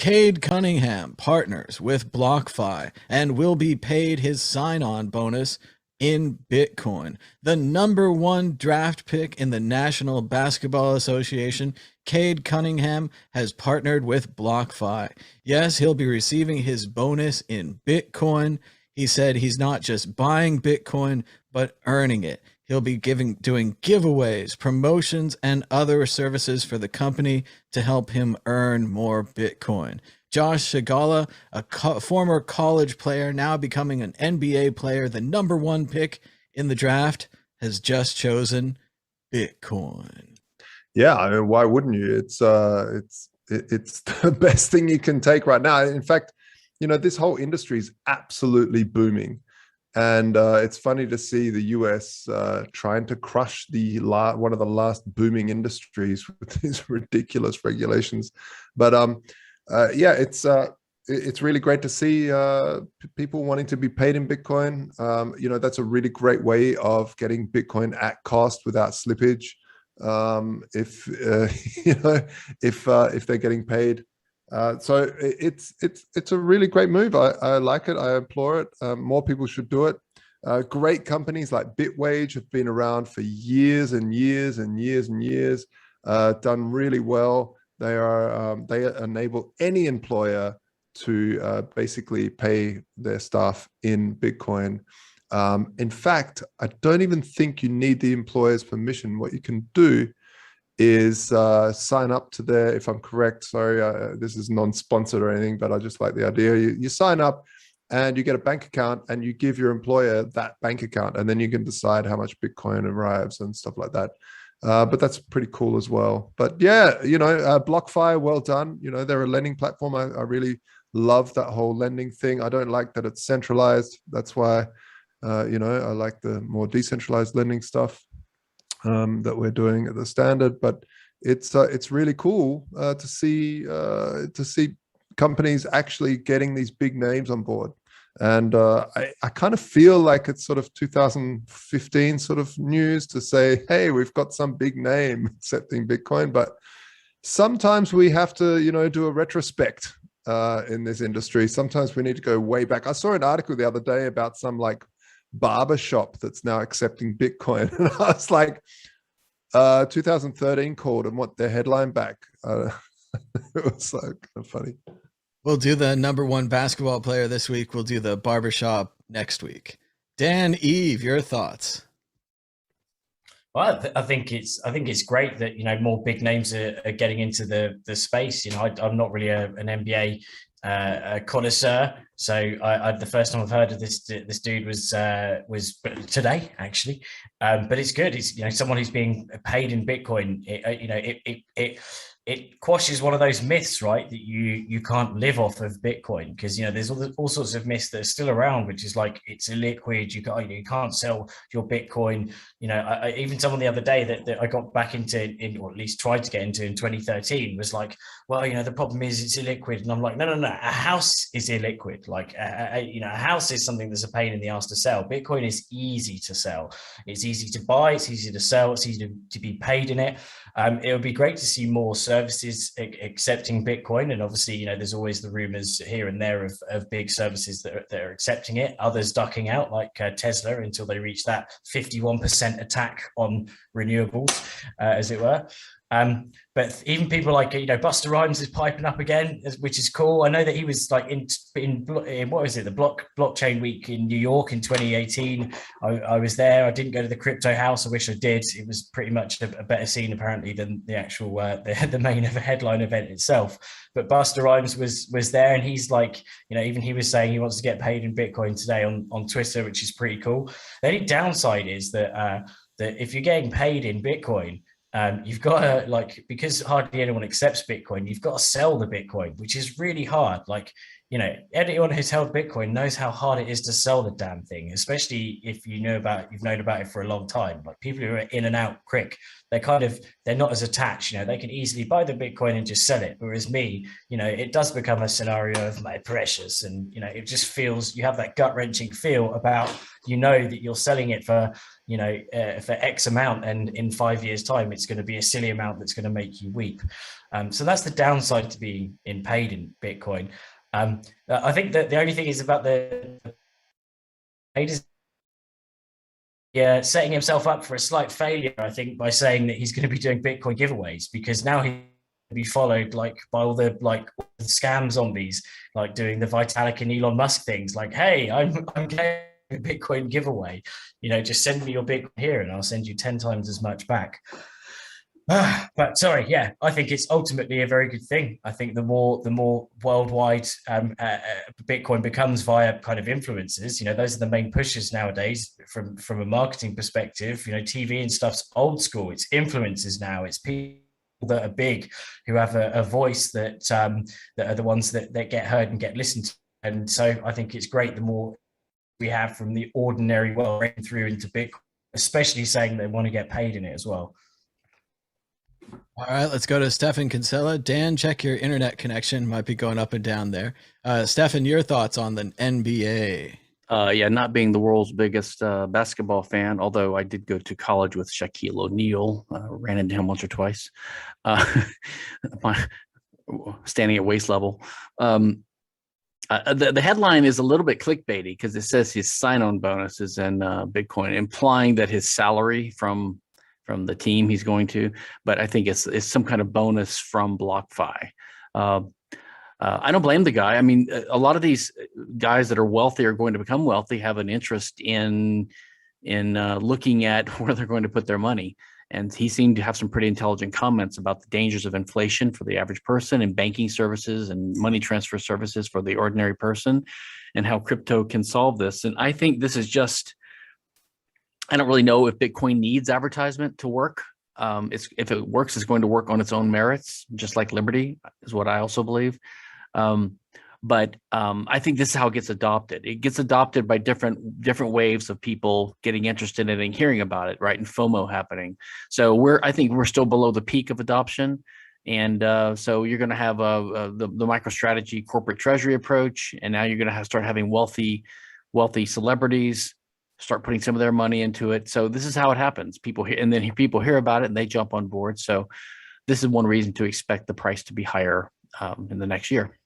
Cade Cunningham partners with BlockFi and will be paid his sign-on bonus in Bitcoin. The number one draft pick in the National Basketball Association, Cade Cunningham, has partnered with BlockFi. Yes, he'll be receiving his bonus in Bitcoin. He said he's not just buying Bitcoin, but earning it. He'll be doing giveaways, promotions, and other services for the company to help him earn more Bitcoin. Josh Shigala, former college player, now becoming an NBA player, the number one pick in the draft, has just chosen Bitcoin. Yeah, I mean, why wouldn't you? It's the best thing you can take right now. In fact, this whole industry is absolutely booming. And it's funny to see the US trying to crush one of the last booming industries with these ridiculous regulations. But yeah, it's really great to see people wanting to be paid in Bitcoin. That's a really great way of getting Bitcoin at cost without slippage. If if they're getting paid. So it's a really great move. I like it. I implore it. More people should do it. Great companies like Bitwage have been around for years and years and years and years, done really well. They enable any employer to basically pay their staff in Bitcoin. In fact, I don't even think you need the employer's permission. What you can do is sign up to their, if I'm correct, sorry, this is non-sponsored or anything, but I just like the idea. You sign up and you get a bank account and you give your employer that bank account, and then you can decide how much Bitcoin arrives and stuff like that. But that's pretty cool as well. But yeah, BlockFi, well done. They're a lending platform. I really love that whole lending thing. I don't like that it's centralized. That's why, I like the more decentralized lending stuff that we're doing at the Standard. But it's really cool to see companies actually getting these big names on board. And I kind of feel like it's sort of 2015 sort of news to say, hey, we've got some big name accepting Bitcoin. But sometimes we have to, do a retrospect in this industry. Sometimes we need to go way back. I saw an article the other day about some barber shop that's now accepting Bitcoin. And I was like, 2013 called and want their headline back. It was so kind of funny. We'll do the number one basketball player this week. We'll do the barbershop next week. Dan, Eve, your thoughts? Well, I think it's great that more big names are getting into the space. I'm not really an NBA connoisseur, so the first time I've heard of this dude was today actually. But it's good. It's someone who's being paid in Bitcoin. It quashes one of those myths, right? That you can't live off of Bitcoin, because there's all sorts of myths that are still around, which is like it's illiquid. You can't sell your Bitcoin. I even someone the other day that I got back into, or at least tried to get into in 2013, was like, well, the problem is it's illiquid, and I'm like, no. A house is illiquid. Like a house is something that's a pain in the ass to sell. Bitcoin is easy to sell. It's easy to buy. It's easy to sell. It's easy to be paid in it. It would be great to see more services accepting Bitcoin, and obviously, there's always the rumors here and there of big services that are accepting it, others ducking out, like Tesla, until they reach that 51% attack on renewables, as it were. But even people like Busta Rhymes is piping up again, which is cool. I know that he was like in what was it, the blockchain week in New York in 2018. I was there. I didn't go to the crypto house. I wish I did. It was pretty much a better scene apparently than the actual the main headline event itself. But Busta Rhymes was there, and he's like, even he was saying he wants to get paid in Bitcoin today on Twitter, which is pretty cool. The only downside is that if you're getting paid in Bitcoin, you've got to, because hardly anyone accepts Bitcoin, you've got to sell the Bitcoin, which is really hard. Anyone who's held Bitcoin knows how hard it is to sell the damn thing, especially if you've known about it for a long time. Like people who are in and out quick, they're not as attached. They can easily buy the Bitcoin and just sell it. Whereas me, it does become a scenario of my precious, and it just feels, you have that gut wrenching feel about, that you're selling it for for X amount, and in 5 years' time, it's going to be a silly amount that's going to make you weep. So that's the downside to being paid in Bitcoin. I think that the only thing is about the paid is setting himself up for a slight failure, I think, by saying that he's going to be doing Bitcoin giveaways, because now he be followed by all the scam zombies, doing the Vitalik and Elon Musk things, hey, I'm getting a Bitcoin giveaway, just send me your Bitcoin here and I'll send you 10 times as much back. But sorry, I think it's ultimately a very good thing. I think the more worldwide Bitcoin becomes via kind of influencers, those are the main pushers nowadays from a marketing perspective. TV and stuff's old school. It's influencers now. It's people that are big, who have a voice that are the ones that get heard and get listened to. And so I think it's great the more we have from the ordinary world breaking through into Bitcoin, especially saying they want to get paid in it as well. All right, let's go to Stefan Kinsella. Dan, check your internet connection. Might be going up and down there. Stefan, your thoughts on the NBA? Not being the world's biggest basketball fan, although I did go to college with Shaquille O'Neal, ran into him once or twice, standing at waist level. The headline is a little bit clickbaity because it says his sign-on bonus is in Bitcoin, implying that his salary from the team he's going to, but I think it's some kind of bonus from BlockFi. I don't blame the guy. I mean, a lot of these guys that are wealthy are going to become wealthy, have an interest in looking at where they're going to put their money. And he seemed to have some pretty intelligent comments about the dangers of inflation for the average person, and banking services and money transfer services for the ordinary person, and how crypto can solve this. And I think this is just, I don't really know if Bitcoin needs advertisement to work. If it works, it's going to work on its own merits, just like Liberty is what I also believe. But I think this is how it gets adopted. It gets adopted by different waves of people getting interested in it and hearing about it, right? And FOMO happening. So I think we're still below the peak of adoption. And so you're going to have the MicroStrategy corporate treasury approach, and now you're going to start having wealthy celebrities start putting some of their money into it. So this is how it happens. People hear about it and they jump on board. So this is one reason to expect the price to be higher in the next year.